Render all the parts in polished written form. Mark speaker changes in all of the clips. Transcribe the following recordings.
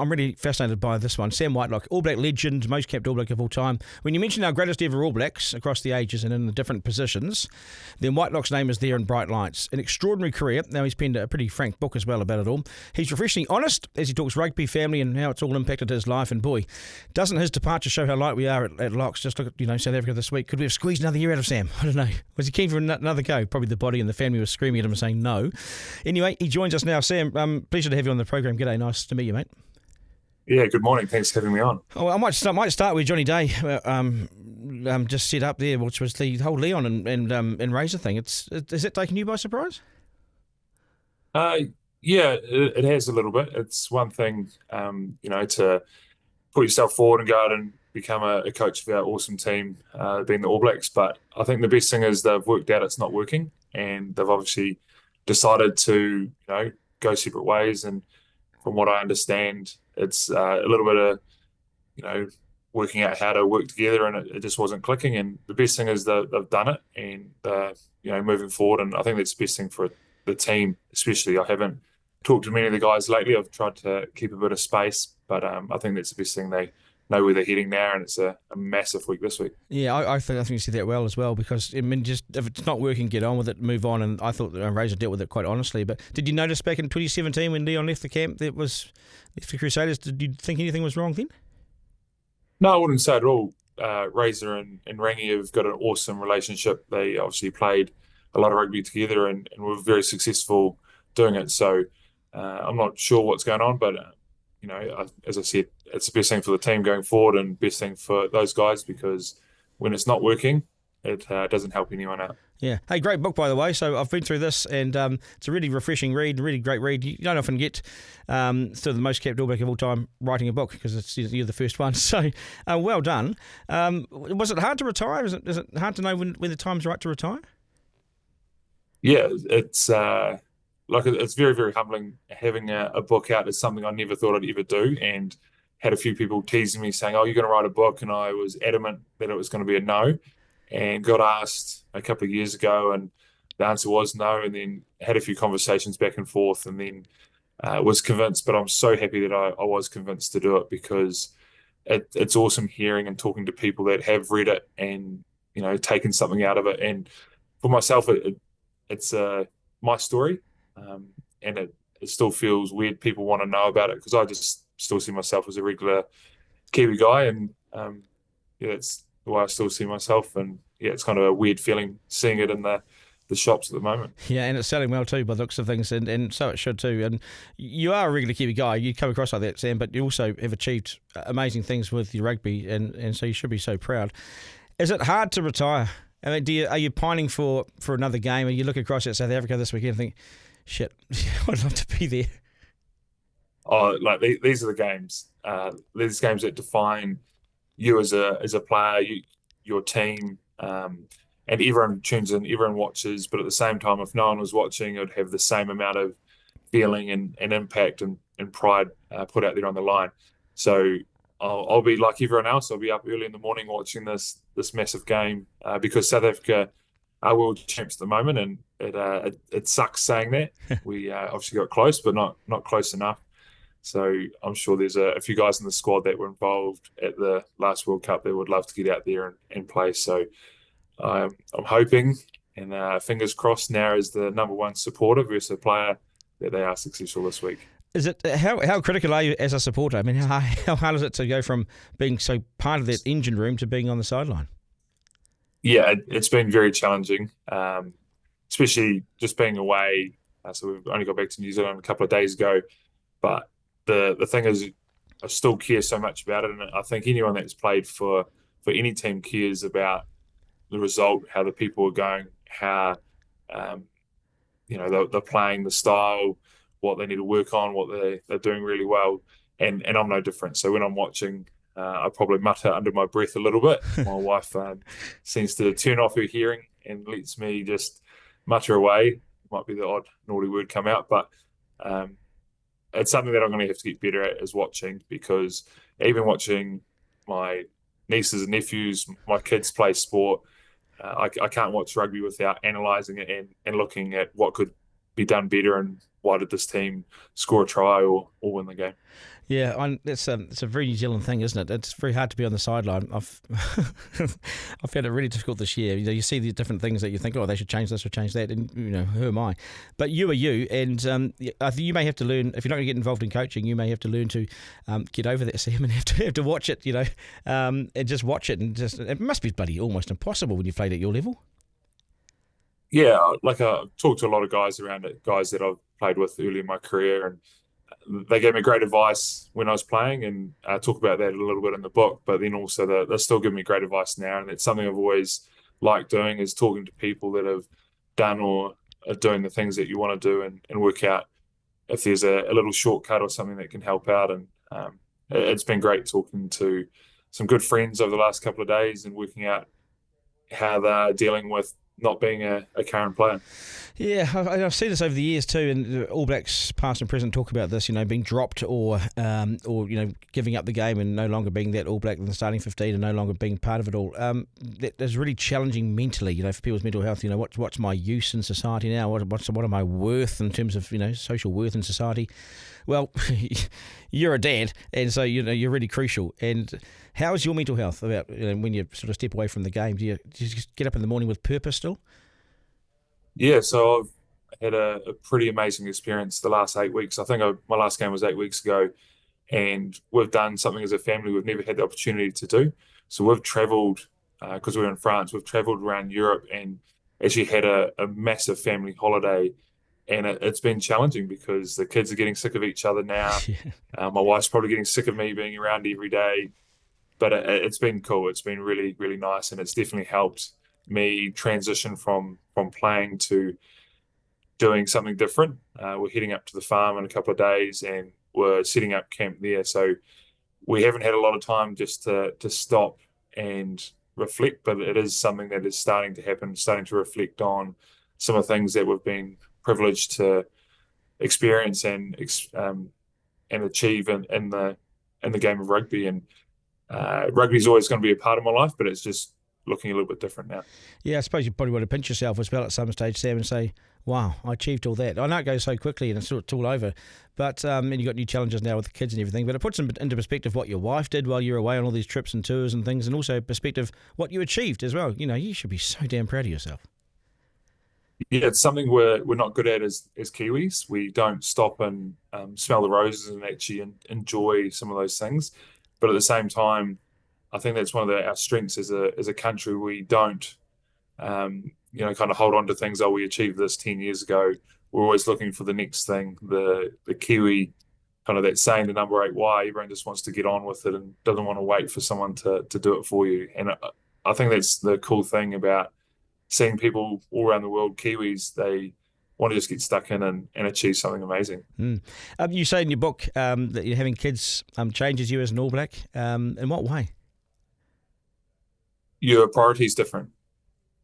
Speaker 1: I'm really fascinated by this one. Sam Whitelock, All Black legend, most capped All Black of all time. When you mention our greatest ever All Blacks across the ages and in the different positions, then Whitelock's name is there in bright lights. An extraordinary career. Now, he's penned a pretty frank book as well about it all. He's refreshingly honest as he talks rugby, family, and how it's all impacted his life. And boy, doesn't his departure show how light we are at Locks? Just look at South Africa this week. Could we have squeezed another year out of Sam? I don't know. Was he keen for another go? Probably the body and the family were screaming at him and saying no. Anyway, he joins us now. Sam, pleasure to have you on the program. G'day, nice to meet you, mate.
Speaker 2: Yeah, good morning. Thanks for having me on.
Speaker 1: Oh, I might start with Johnny Day. Just set up there, which was the whole Leon and Razor thing. Is it taking you by surprise?
Speaker 2: Yeah, it has a little bit. It's one thing, to put yourself forward and go out and become a coach of our awesome team, being the All Blacks. But I think the best thing is they've worked out it's not working, and they've obviously decided to, go separate ways. And from what I understand, it's a little bit of, working out how to work together, and it just wasn't clicking. And the best thing is they've done it, and moving forward. And I think that's the best thing for the team, especially. I haven't talked to many of the guys lately. I've tried to keep a bit of space, but I think that's the best thing. They know where they're heading now, and it's a massive week this week.
Speaker 1: Yeah, I think you said that well as well, because just if it's not working, get on with it, move on. And I thought Razor dealt with it quite honestly. But did you notice back in 2017 when Leon left the camp, left the Crusaders? Did you think anything was wrong then?
Speaker 2: No, I wouldn't say at all. Razor and Rangi have got an awesome relationship. They obviously played a lot of rugby together and were very successful doing it. So I'm not sure what's going on, but as I said, it's the best thing for the team going forward and best thing for those guys, because when it's not working, it doesn't help anyone out.
Speaker 1: Yeah. Hey, great book, by the way. So I've been through this, and it's a really refreshing read, really great read. You don't often get to the most capped All Black of all time writing a book, because you're the first one. So well done. Was it hard to retire? Is it hard to know when the time's right to retire?
Speaker 2: Yeah, it's very, very humbling having a book out. It's something I never thought I'd ever do, and had a few people teasing me saying, "Oh, you're going to write a book," and I was adamant that it was going to be a no. And got asked a couple of years ago, and the answer was no. And then had a few conversations back and forth, and then was convinced. But I'm so happy that I was convinced to do it, because it's awesome hearing and talking to people that have read it and taken something out of it. And for myself, it's my story, and it still feels weird people want to know about it, because I just still see myself as a regular Kiwi guy, and it's the way I still see myself. And it's kind of a weird feeling seeing it in the shops at the moment.
Speaker 1: Yeah, and it's selling well too by the looks of things, and so it should too. And you are a regular Kiwi guy. You come across like that, Sam, but you also have achieved amazing things with your rugby, and so you should be so proud. Is it hard to retire? I mean, are you pining for another game? And you look across at South Africa this weekend and think, shit, I'd love to be there.
Speaker 2: Oh, like these are the games. These games that define you as a player, your team, and everyone tunes in, everyone watches. But at the same time, if no one was watching, it would have the same amount of feeling and impact and pride put out there on the line. So I'll be like everyone else. I'll be up early in the morning watching this massive game, because South Africa are world champs at the moment, and it sucks saying that. We obviously got close, but not close enough. So I'm sure there's a few guys in the squad that were involved at the last World Cup that would love to get out there and play. So I'm hoping, and fingers crossed now as the number one supporter versus a player, that they are successful this week.
Speaker 1: Is it how critical are you as a supporter? I mean, how hard is it to go from being so part of that engine room to being on the sideline?
Speaker 2: Yeah, it's been very challenging, especially just being away. So we've only got back to New Zealand a couple of days ago, but the thing is, I still care so much about it, and I think anyone that's played for any team cares about the result, how the people are going, how they're playing, the style, what they need to work on, what they're doing really well, and I'm no different. So when I'm watching, I probably mutter under my breath a little bit. My wife seems to turn off her hearing and lets me just mutter away. Might be the odd naughty word come out, but it's something that I'm going to have to get better at, is watching, because even watching my nieces and nephews, my kids play sport, I can't watch rugby without analysing it and looking at what could be done better, and why did this team score a try or win the game.
Speaker 1: Yeah, it's a very New Zealand thing, isn't it? It's very hard to be on the sideline. I've I've found it really difficult this year. You see the different things that you think, oh, they should change this or change that, and who am I? But you are you, and I think you may have to learn if you're not going to get involved in coaching. You may have to learn to get over that, Sam, and have to watch it, and just watch it, and just it must be bloody almost impossible when you played at your level.
Speaker 2: Yeah, like I've talked to a lot of guys around it, guys that I've played with early in my career, and they gave me great advice when I was playing, and I talk about that a little bit in the book. But then also they still give me great advice now, and it's something I've always liked doing is talking to people that have done or are doing the things that you want to do, and work out if there's a little shortcut or something that can help out. And it's been great talking to some good friends over the last couple of days and working out how they're dealing with not being a current player.
Speaker 1: Yeah, I've seen this over the years too, and All Blacks past and present talk about this. Being dropped or giving up the game and no longer being that All Black in the starting 15 and no longer being part of it all. That is really challenging mentally. For people's mental health. What's my use in society now? What am I worth in terms of social worth in society? Well, you're a dad, and so you're really crucial. And how is your mental health about when you sort of step away from the game? Do you just get up in the morning with purpose still?
Speaker 2: Yeah, so I've had a pretty amazing experience the last 8 weeks. I think my last game was 8 weeks ago, and we've done something as a family we've never had the opportunity to do. So we've travelled, because we're in France, we've travelled around Europe and actually had a massive family holiday. And it's been challenging because the kids are getting sick of each other now. My wife's probably getting sick of me being around every day. But it's been cool. It's been really, really nice, and it's definitely helped me transition from playing to doing something different. We're heading up to the farm in a couple of days, and we're setting up camp there. So we haven't had a lot of time just to stop and reflect, but it is something that is starting to happen, starting to reflect on some of the things that we've been privileged to experience and achieve in the game of rugby. And rugby is always going to be a part of my life, but it's just looking a little bit different now.
Speaker 1: Yeah, I suppose you probably want to pinch yourself as well at some stage, Sam, and say, wow, I achieved all that. I know it goes so quickly and it's all over, but and you've got new challenges now with the kids and everything, but it puts into perspective what your wife did while you were away on all these trips and tours and things, and also perspective what you achieved as well. You should be so damn proud of yourself.
Speaker 2: Yeah, it's something we're not good at as Kiwis. We don't stop and smell the roses and actually enjoy some of those things. But at the same time, I think that's one of our strengths as a country. We don't, kind of hold on to things. Oh, we achieved this 10 years ago. We're always looking for the next thing. The Kiwi, kind of that saying, the number 8 why. Everyone just wants to get on with it and doesn't want to wait for someone to do it for you. And I think that's the cool thing about seeing people all around the world, Kiwis, they want to just get stuck in and achieve something amazing.
Speaker 1: You say in your book that you're having kids changes you as an All Black. In what way?
Speaker 2: Your priority is different.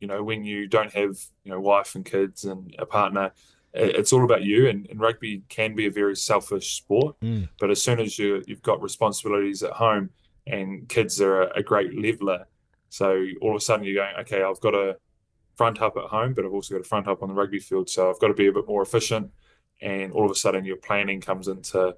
Speaker 2: When you don't have, wife and kids and a partner, it's all about you. And rugby can be a very selfish sport. But as soon as you've got responsibilities at home, and kids are a great leveler, so all of a sudden you're going, okay, I've got to front up at home, but I've also got to front up on the rugby field. So I've got to be a bit more efficient. And all of a sudden your planning comes into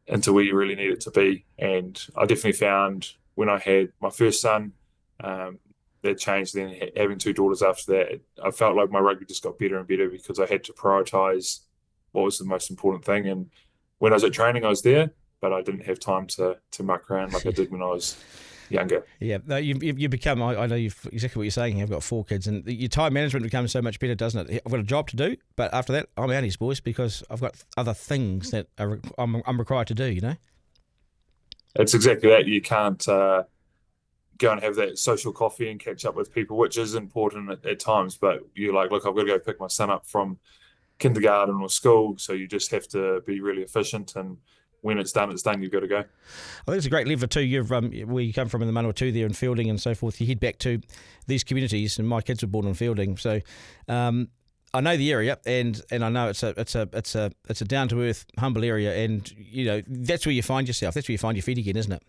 Speaker 2: where you really need it to be. And I definitely found when I had my first son, that changed. Then having 2 daughters after that, I felt like my rugby just got better and better because I had to prioritize what was the most important thing. And when I was at training, I was there, but I didn't have time to muck around like I did when I was younger.
Speaker 1: Yeah, no, you become. I know exactly what you're saying. I've got 4 kids, and your time management becomes so much better, doesn't it? I've got a job to do, but after that, I'm out, boys, because I've got other things that I'm required to do.
Speaker 2: It's exactly that. You can't go and have that social coffee and catch up with people, which is important at times. But you're like, look, I've got to go pick my son up from kindergarten or school, so you just have to be really efficient, and when it's done, you've got to go.
Speaker 1: I think it's a great lever too. You've where you come from in the Manawatu there and Fielding and so forth. You head back to these communities, and my kids were born in Fielding, so I know the area, and I know it's a down to earth, humble area, and that's where you find yourself. That's where you find your feet again, isn't it?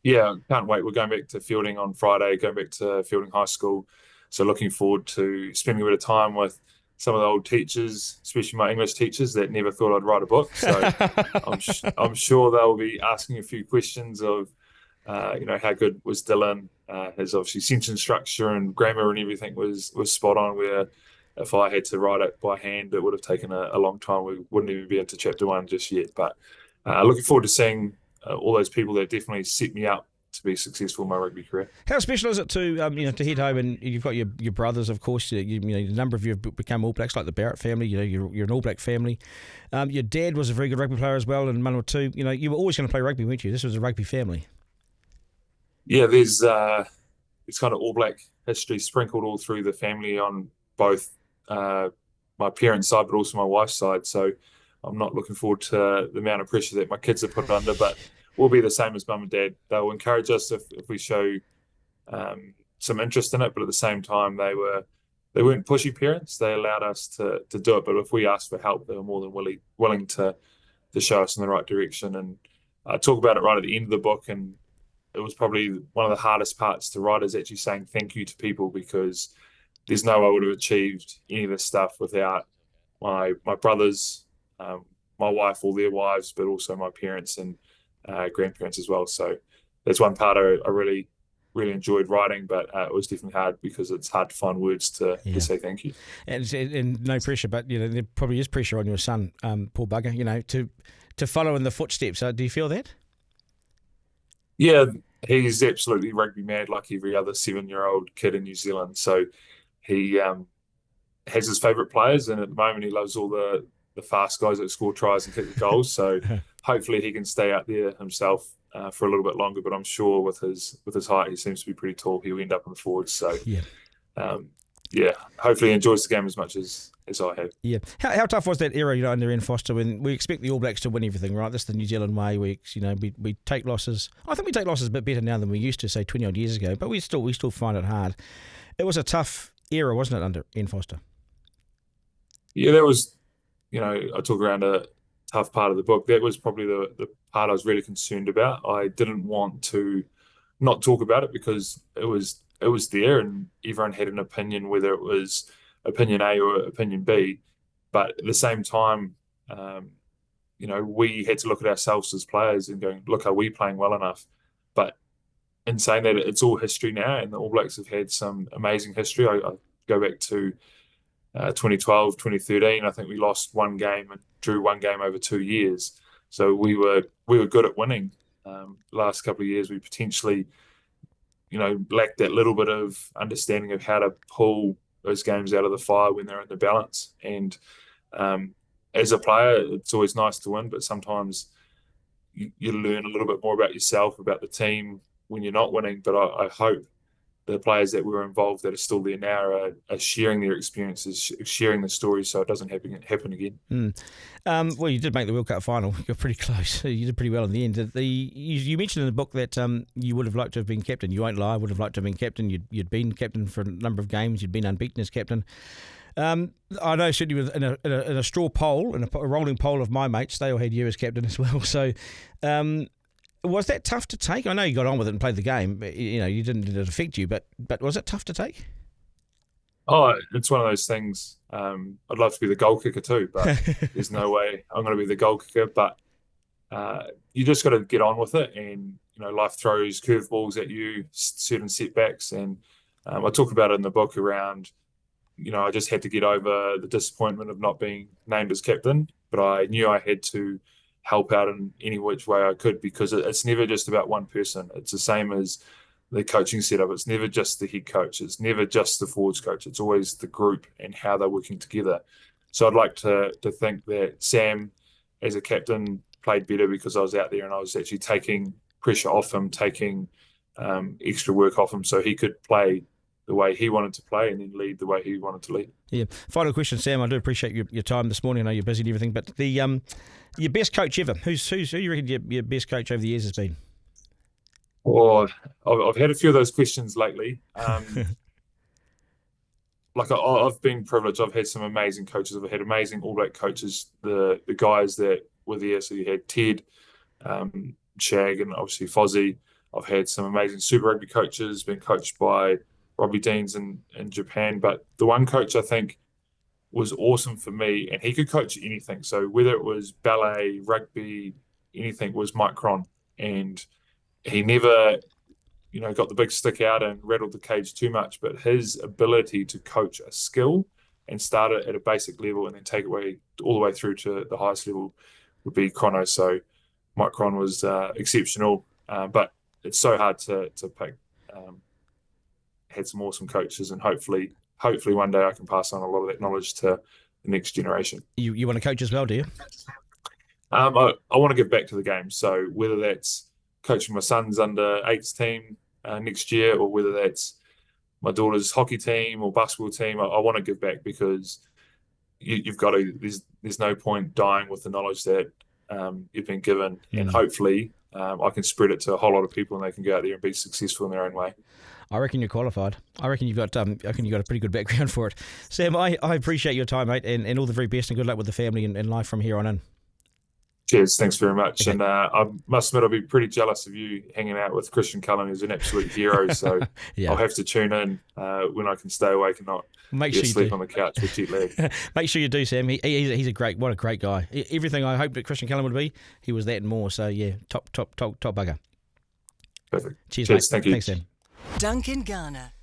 Speaker 2: Yeah, can't wait. We're going back to Fielding on Friday. Going back to Fielding High School, so looking forward to spending a bit of time with some of the old teachers, especially my English teachers, that never thought I'd write a book. So I'm sure they'll be asking a few questions of, how good was Dylan? His obviously sentence structure and grammar and everything was spot on. Where if I had to write it by hand, it would have taken a long time. We wouldn't even be into chapter 1 just yet. But looking forward to seeing all those people that definitely set me up to be successful in my rugby career.
Speaker 1: How special is it to to head home, and you've got your brothers, of course. A number of you have become All Blacks, like the Barrett family. You're an All Black family. Your dad was a very good rugby player as well, and Manawatu. You were always going to play rugby, weren't you? This was a rugby family.
Speaker 2: Yeah, there's it's kind of All Black history sprinkled all through the family on both my parents' side, but also my wife's side. So I'm not looking forward to the amount of pressure that my kids are put under, but we'll be the same as mum and dad. They'll encourage us if we show some interest in it, but at the same time, they weren't pushy parents. They allowed us to do it, but if we asked for help, they were more than willing to show us in the right direction. And I talk about it right at the end of the book, and it was probably one of the hardest parts to write is actually saying thank you to people, because there's no way I would have achieved any of this stuff without my brothers, my wife, all their wives, but also my parents and grandparents as well. So that's one part I really, really enjoyed writing, but it was definitely hard because it's hard to find words to say thank you.
Speaker 1: And no pressure, but there probably is pressure on your son, poor bugger, to follow in the footsteps. Do you feel that?
Speaker 2: Yeah, he's absolutely rugby mad, like every other 7-year-old kid in New Zealand. So he has his favourite players, and at the moment he loves all the fast guys that score tries and kick the goals. So hopefully he can stay out there himself for a little bit longer. But I'm sure with his height, he seems to be pretty tall. He'll end up in the forwards. So hopefully he enjoys the game as much as I have.
Speaker 1: Yeah. How tough was that era, under Ian Foster, when we expect the All Blacks to win everything, right? That's the New Zealand way. We take losses. I think we take losses a bit better now than we used to, say 20 odd years ago. But we still find it hard. It was a tough era, wasn't it, under Ian Foster?
Speaker 2: Yeah, that was. I talk around a tough part of the book. That was probably the part I was really concerned about. I didn't want to not talk about it because it was there, and everyone had an opinion, whether it was opinion A or opinion B. But at the same time, we had to look at ourselves as players and going, look, are we playing well enough? But in saying that, it's all history now, and the All Blacks have had some amazing history. I go back to 2012, 2013. I think we lost one game and drew one game over 2 years. So we were good at winning. Last couple of years, we potentially, lacked that little bit of understanding of how to pull those games out of the fire when they're in the balance. And as a player, it's always nice to win, but sometimes you learn a little bit more about yourself, about the team when you're not winning. But I hope the players that were involved that are still there now are sharing their experiences, sharing the stories, so it doesn't happen again.
Speaker 1: Well, you did make the World Cup final. You're pretty close. You did pretty well in the end. You mentioned in the book that you would have liked to have been captain. You won't lie. Would have liked to have been captain. You'd been captain for a number of games. You'd been unbeaten as captain. I know certainly in a straw poll, in a rolling poll of my mates, they all had you as captain as well. So. Was that tough to take? I know you got on with it and played the game. But, you didn't let it affect you, but was it tough to take?
Speaker 2: Oh, it's one of those things. I'd love to be the goal kicker too, but there's no way I'm going to be the goal kicker. But you just got to get on with it, and life throws curveballs at you, certain setbacks, and I talk about it in the book around. I just had to get over the disappointment of not being named as captain, but I knew I had to help out in any which way I could, because it's never just about one person. It's the same as the coaching setup. It's never just the head coach. It's never just the forwards coach. It's always the group and how they're working together. So I'd like to think that Sam, as a captain, played better because I was out there and I was actually taking pressure off him, taking extra work off him, so he could play the way he wanted to play and then lead the way he wanted to lead. Yeah.
Speaker 1: Final question, Sam. I do appreciate your time this morning. I know you're busy and everything, but your best coach ever. Who you reckon your best coach over the years has been?
Speaker 2: Well, I've had a few of those questions lately. I've been privileged. I've had some amazing coaches. I've had amazing All Black coaches. The guys that were there. So you had Ted, Shag, and obviously Fozzie. I've had some amazing Super Rugby coaches. Been coached by Robbie Deans in Japan. But the one coach I think was awesome for me, and he could coach anything. So whether it was ballet, rugby, anything, was Mike Cron. And he never, got the big stick out and rattled the cage too much, but his ability to coach a skill and start it at a basic level and then take it all the way through to the highest level would be Chrono. So Mike Cron was exceptional, but it's so hard to pick. Had some awesome coaches, and hopefully one day I can pass on a lot of that knowledge to the next generation.
Speaker 1: You want to coach as well, do you?
Speaker 2: I want to give back to the game. So whether that's coaching my son's under 8s team next year, or whether that's my daughter's hockey team or basketball team, I want to give back, because you've got to. There's no point dying with the knowledge that you've been given, and hopefully I can spread it to a whole lot of people, and they can go out there and be successful in their own way.
Speaker 1: I reckon you're qualified. I reckon you've got a pretty good background for it. Sam, I appreciate your time, mate, and all the very best, and good luck with the family and life from here on in.
Speaker 2: Cheers, thanks very much. Okay. And I must admit, I'll be pretty jealous of you hanging out with Christian Cullen, who's an absolute hero. So yeah. I'll have to tune in when I can stay awake and not sleep on the couch with jet lag.
Speaker 1: Make sure you do, Sam. He's a great guy. Everything I hoped that Christian Cullen would be, he was that and more. So yeah, top bugger.
Speaker 2: Perfect.
Speaker 1: Cheers, mate.
Speaker 2: Thank you.
Speaker 1: Thanks, Sam.
Speaker 3: Duncan Garner.